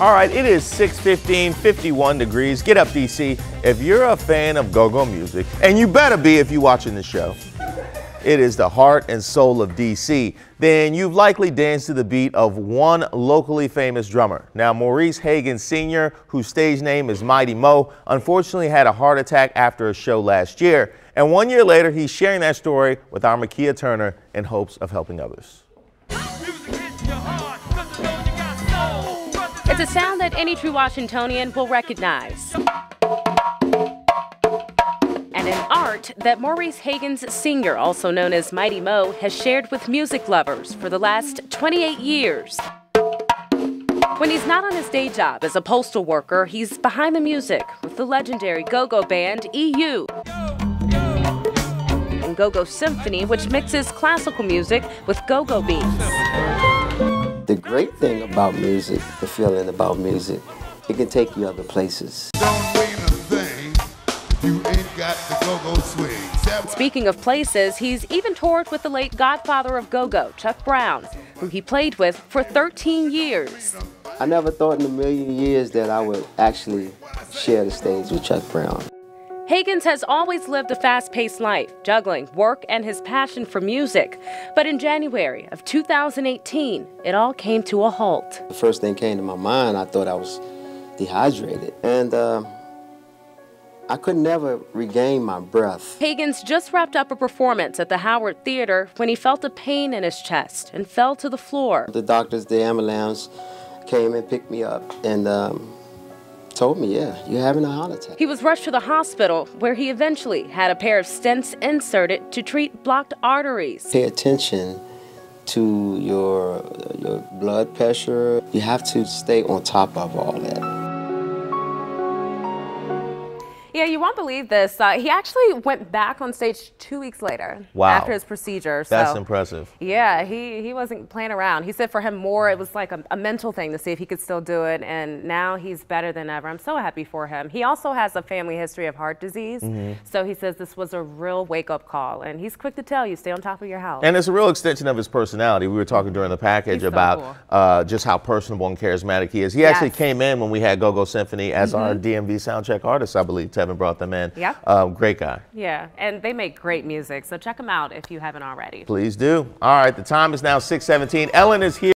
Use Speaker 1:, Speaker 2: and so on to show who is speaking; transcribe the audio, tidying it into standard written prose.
Speaker 1: All right, it is 6:15, 51 degrees. Get up, DC. If you're a fan of go-go music, and you better be if you're watching the show, it is the heart and soul of DC, then you've likely danced to the beat of one locally famous drummer. Now, Maurice Hagen Sr., whose stage name is Mighty Mo, unfortunately had a heart attack after a show last year. And 1 year later, he's sharing that story with our Makia Turner in hopes of helping others.
Speaker 2: It's a sound that any true Washingtonian will recognize. And an art that Maurice Hagens Sr., also known as Mighty Mo, has shared with music lovers for the last 28 years. When he's not on his day job as a postal worker, he's behind the music with the legendary go-go band EU. And Go-Go Symphony, which mixes classical music with go-go beats.
Speaker 3: The great thing about music, the feeling about music, it can take you other places.
Speaker 4: Don't mean a thing if you ain't got the go-go swing.
Speaker 2: Speaking of places, he's even toured with the late godfather of go-go, Chuck Brown, who he played with for 13 years.
Speaker 3: I never thought in a million years that I would actually share the stage with Chuck Brown.
Speaker 2: Hagens has always lived a fast-paced life, juggling work and his passion for music. But in January of 2018, it all came to a halt.
Speaker 3: The first thing came to my mind, I thought I was dehydrated. And I could never regain my breath.
Speaker 2: Hagens just wrapped up a performance at the Howard Theater when he felt a pain in his chest and fell to the floor.
Speaker 3: The doctors, the ambulance, came and picked me up and told me, yeah, you're having a heart attack.
Speaker 2: He was rushed to the hospital where he eventually had a pair of stents inserted to treat blocked arteries.
Speaker 3: Pay attention to your blood pressure. You have to stay on top of all that.
Speaker 2: Yeah, you won't believe this. He actually went back on stage 2 weeks later.
Speaker 1: Wow.
Speaker 2: After his procedure.
Speaker 1: That's impressive.
Speaker 2: Yeah, he wasn't playing around. He said for him more, it was like a mental thing to see if he could still do it, and now he's better than ever. I'm so happy for him. He also has a family history of heart disease, so he says this was a real wake-up call, and he's quick to tell you, stay on top of your health.
Speaker 1: And it's a real extension of his personality. We were talking during the package about just how personable and charismatic he is. He actually came in when we had Go-Go Symphony as our DMV soundcheck artist, I believe. Tevin brought them in.
Speaker 2: Yeah.
Speaker 1: Great guy.
Speaker 2: Yeah, and they make great music, so check them out if you haven't already.
Speaker 1: Please do. All right, the time is now 6:17. Ellen is here.